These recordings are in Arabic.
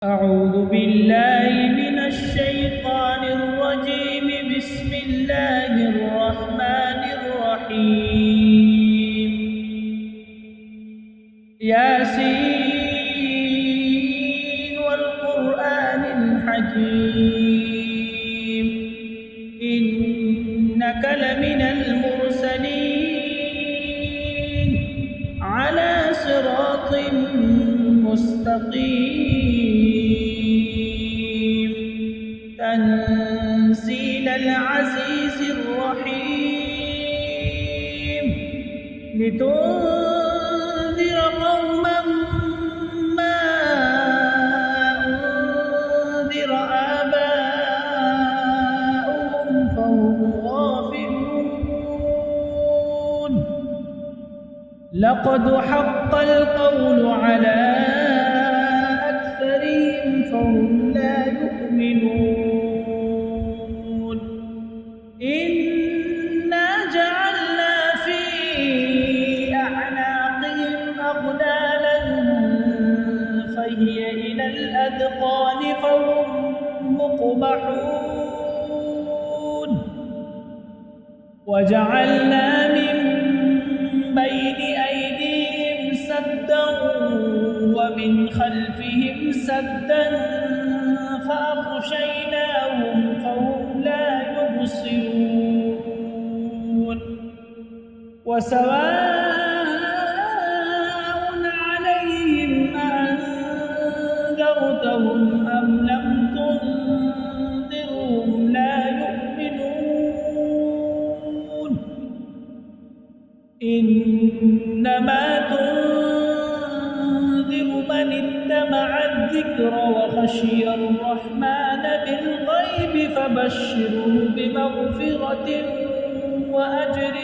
أعوذ بالله من الشيطان الرجيم. بسم الله الرحمن الرحيم. ياسين والقرآن الحكيم إنك لمن المرسلين على صراط مستقيم تنزيل العزيز الرحيم لتنذر قوما ما أنذر آباؤهم فهم غافلون. لقد حق القول على أكثرهم فهم لا يؤمنون. إنا جعلنا في أعناقهم أغلالا فهي إلى الأذقان فهم مقمحون. وجعلنا من بين أيديهم سدا ومن خلفهم سدا فأغشيناهم فهم لا يبصرون. وسواء عليهم أأنذرتهم أم لم تنذرهم لا يؤمنون. إنما تنذر من اتبع الذكر وخشي الرحمن بالغيب فبشره بمغفرة وأجر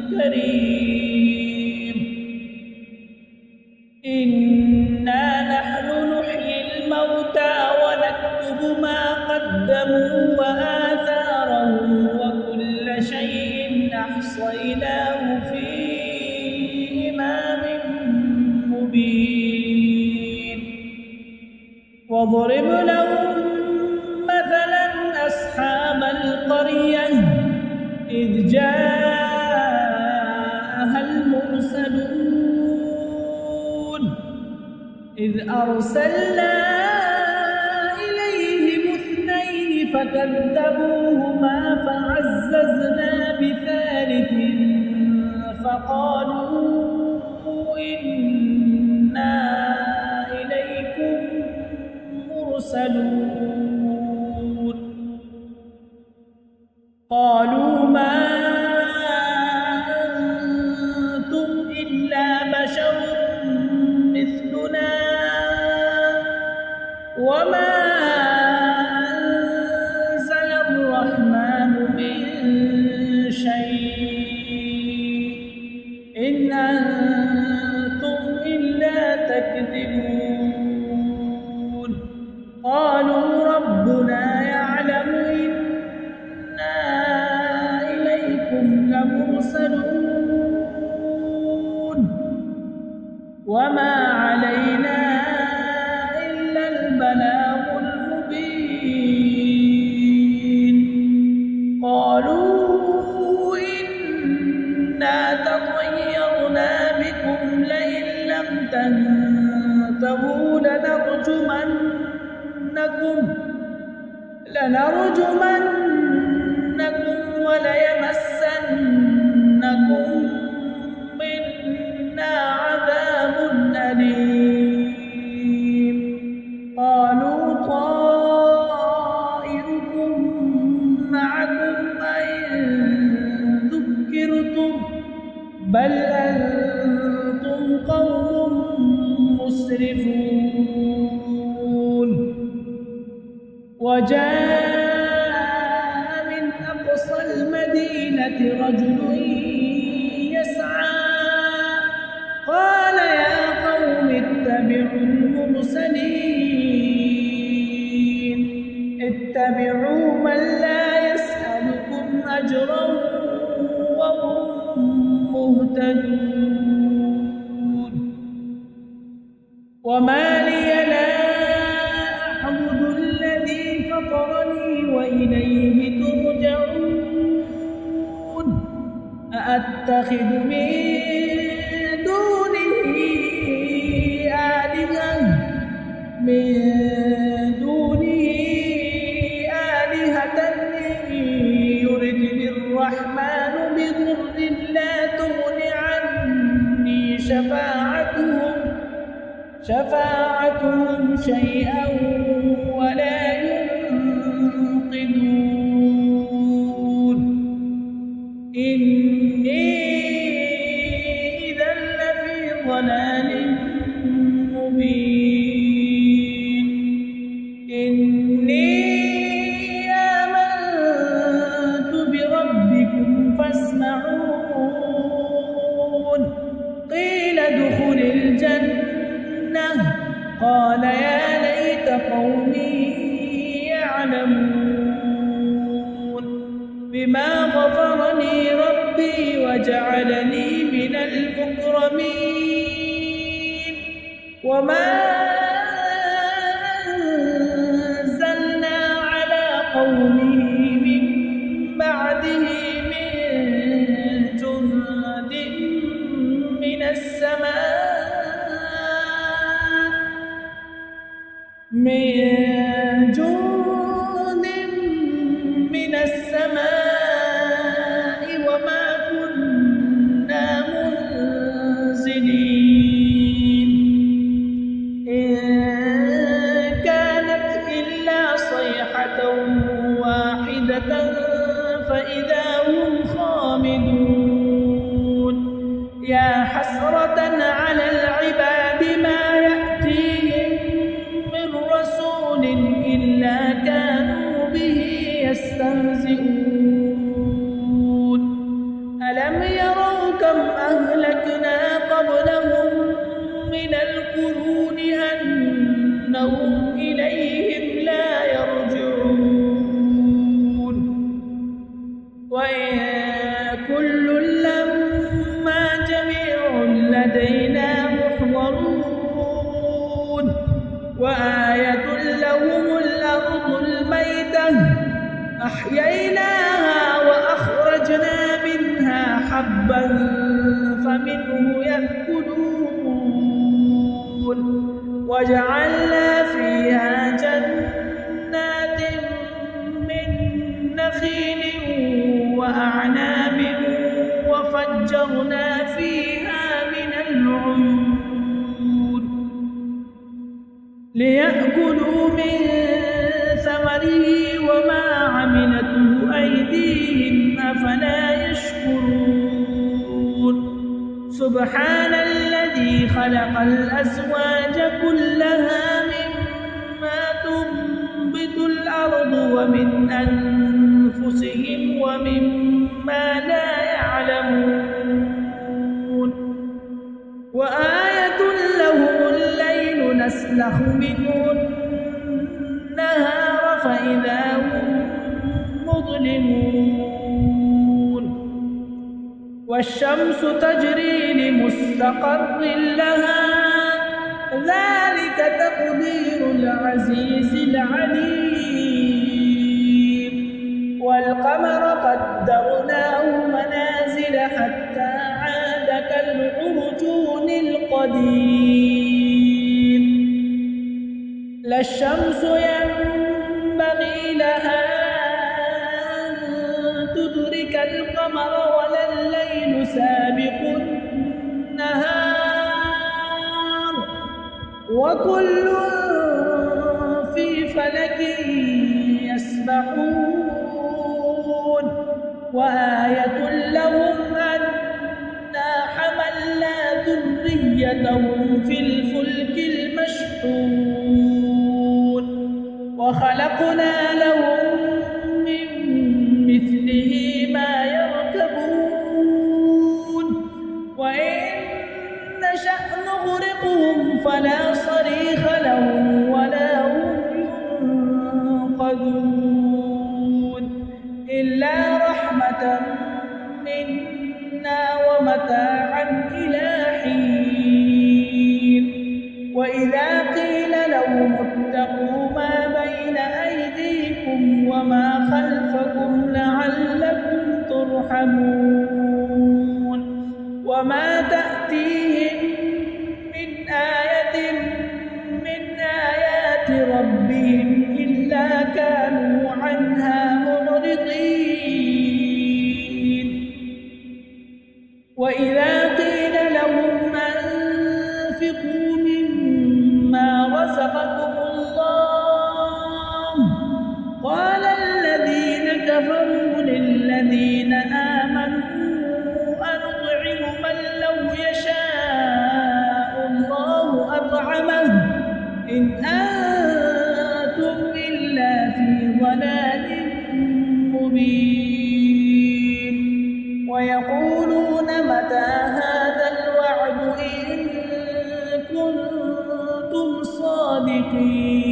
كريم. إنا نحن نحيي الموتى ونكتب ما قدموا وآثارهم وكل شيء أحصيناه في إمام مبين. واضرب لهم مثلا أصحاب القرية إذ جاءها المرسلون إذ أرسلنا إليهم اثنين فكذبوهما فعززنا بثالث فقالوا إنا إليكم مرسلون. قالوا ما أنتم إلا بشر مثلنا وما أنزل الرحمن من شيء إن أنتم إلا تكذبون. قالوا ربنا يعلم إنا إليكم لمرسلون وما علينا إلا البلاغ المبين. قالوا إنا تطيرنا بكم لئن لم تنتهوا لنرجمنكم وليمسنكم منا عذاب أليم. قالوا طائركم معكم أئن ذكرتم بل أنتم قوم مسرفون. وجاء من أقصى المدينة رجل يسعى قال يا قوم اتبعوا المرسلين اتبعوا من لا يسألكم أجرا وهم مهتدون. وما لي لا أأتخذ من دونه آلهة إن يردني الرحمن بضر لا تغن عني شفاعتهم شيئا ولا ينقذون إني إذا لفي ضلال مبين إني آمنت بربكم فاسمعون قيل ادخل الجنة قال يا ليت قومي يعلمون بما غفرني ربي وجعلني من المكرمين وما أنزلنا على قومه من بعده من جند من السماء وما كنا منزلين إن كانت إلا صيحة واحدة فإذا هم خامدون يا حسرة على العباد ما يأتيهم من رسول إلا كانوا به يستهزئون ألم يروا كم أهلكنا قبلهم من القرون أنهم إليهم لا يرجعون وإن كل لما جميع لدينا محضرون وآية لهم الأرض الميتة أحييناها وأخرجنا منها حبا فمنه يأكلون وجعلنا فيها جنات من نخيل وأعناب وفجرنا فيها من العيون ليأكلوا من ثمره وما عملته أيديهم أفلا يشكرون سبحان الذي خلق الأزواج كلها مما تنبت الأرض ومن أنفسهم ومما لا يعلمون وآية لهم الليل نسلخ منه النهار فإذا هم مظلمون والشمس تجري لمستقر لها ذلك تقدير العزيز العليم والقمر قدرناه منازل حتى عاد كالعرجون القديم لا الشمس ينبغي لها أن تدرك القمر ولا الليل سابق النهار وكل في فلك يسبحون وآية لهم أنا حملنا ذريتهم في الفلك المشحون وخلقنا لهم من مثله ما يركبون وإن نشأ نغرقهم فلا صريخ لهم ولا هم ينقذون إلا رحمة منا ومتاعا إلى حين وإذا قيل لهم اتقوا ما بين أيديكم وما خلفكم لعلكم ترحمون وما تأتيهم من آية من آيات ربهم إلا كانوا عنها معرضين وإذا قيل لهم أنفقوا مما رزقكم الله قال الذين كفروا للذين آمنوا أنطعم من لو يشاء الله أطعمه إن أنتم إلا في ضلال مبين ويقولون متى هذا الوعد إن كنتم صادقين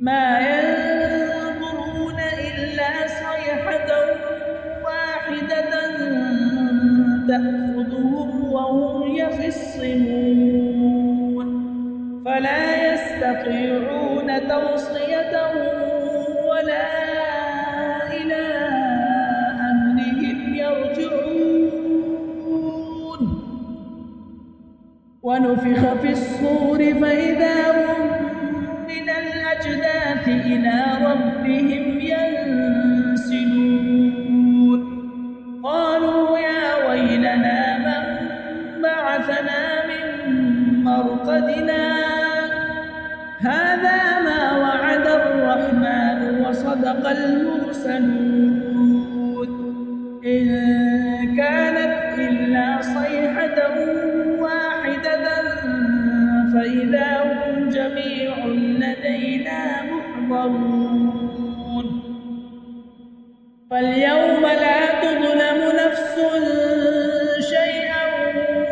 ما ينظرون إلا صيحة واحدة تأخذهم وهم يخصمون فلا يستطيعون توصية ولا إلى أهلهم يرجعون ونفخ في الصور فإذا هم من الأجداث إلى ربهم ينسلون قالوا يا ويلنا من بعثنا من مرقدنا هذا ما وعد الرحمن وصدق المرسلون إن كانت إلا صيحة واحدة فإذا هم جميع لدينا محضرون فاليوم لا تظلم نفس شيئا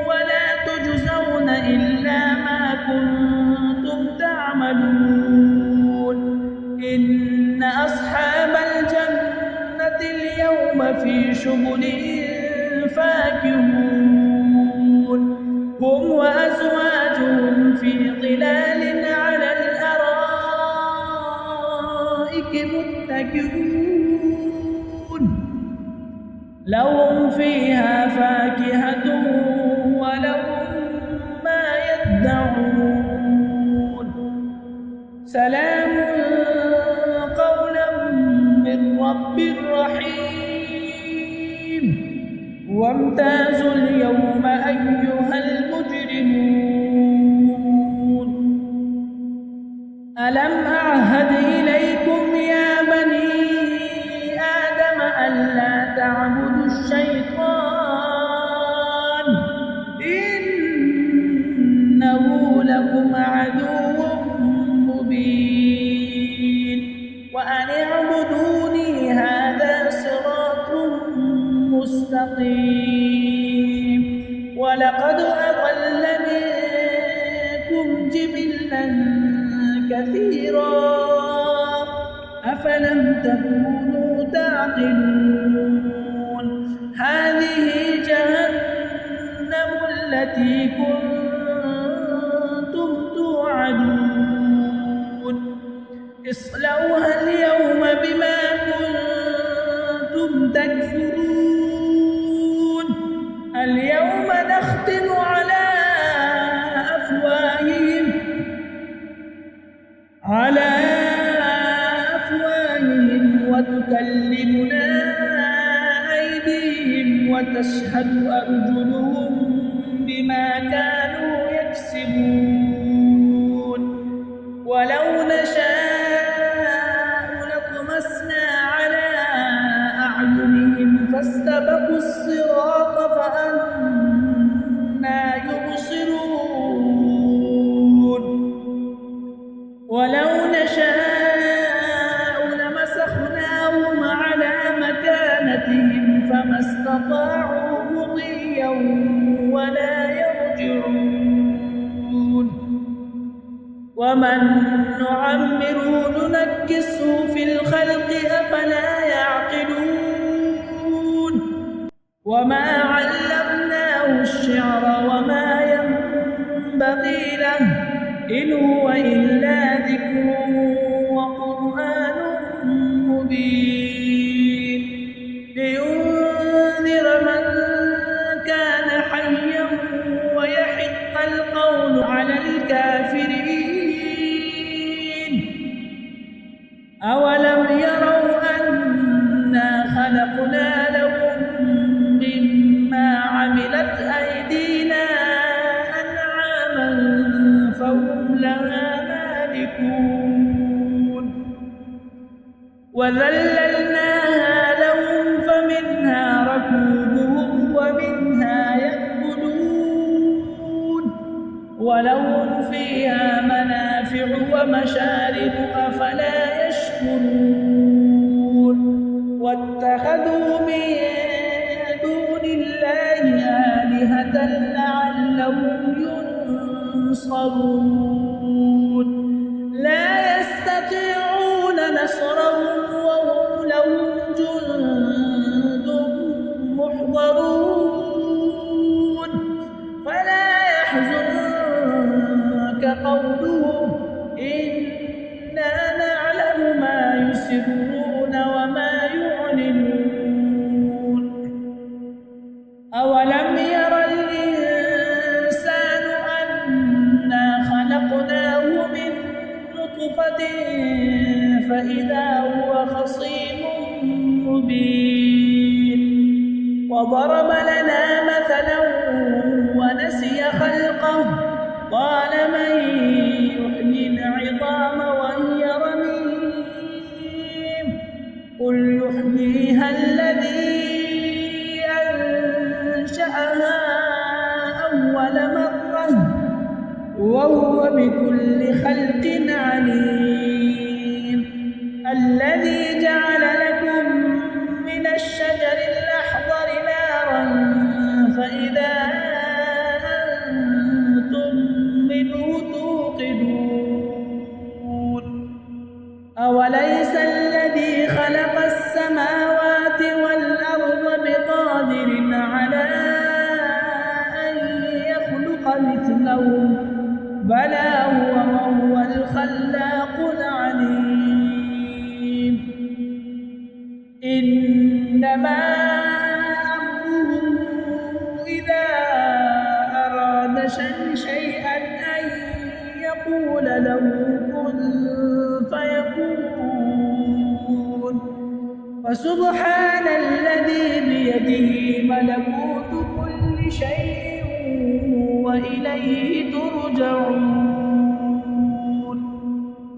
ولا تجزون إلا ما كنتم تعملون إن أصحاب الجنة اليوم في شغل فاكهون هم وأزواجهم في ظلال على الأرائك متكئون لهم فيها فاكهة ولهم ما يدعون سلام قولا من رب رحيم وامتازوا اليوم أيها المجرمون ألم أعهد إليكم يا بني آدم ألا تعبدوا الشيطان إنه لكم عدو مبين وأن اعبدوني هذا صراط مستقيم ولقد أضل منكم جبلا كثيرا أفلم تكونوا تعقلون هذه جهنم التي كنتم توعدون اصلوها اليوم بما كنتم تكفرون اليوم نختم على أفواههم وتكلمنا أيديهم وتشهد أرجلهم بما كانوا يكسبون ولو نشاء لطمسنا على أعينهم فاستبقوا الصراط فأنى يبصرون ولو نشاء لمسخناهم على مكانتهم فما استطاعوا مضيا ولا يرجعون ومن نعمره ننكسه في الخلق أفلا يعقلون وما علمناه الشعر وما ينبغي له إن هو إلا ذكر وقرآن مبين لينذر من لها مالكون وذللناها لهم فمنها ركوبهم ومنها يأكلون ولهم فيها منافع ومشارب أفلا يشكرون واتخذوا من دون الله آلهة لعلهم ينصرون لا يستطيعون نصرهم وهم لهم جند محضرون فلا يحزنك قولهم إنا نعلم ما يسرون وما يعلنون أولم ير الإنسان أنا خلقناه من نطفة فإذا هو خصيم مبين وضرب لنا مثلا ونسي خلقه قال من يحيي العظام وهي رميم قل يحييها الذي أنشأها أول مرة وهو بكل خلق عليم الذي جعل لكم من الشجر الأخضر نارا فإذا أنتم منه توقدون أوليس الذي خلق السماوات والأرض بقادر على أن يخلق مثلهم بلى وهو الخلاق العليم إنما أمره إذا أراد شيئا أن يقول له كن فيكون فسبحان الذي بيده ملكوت كل شيء وإليه ترجعون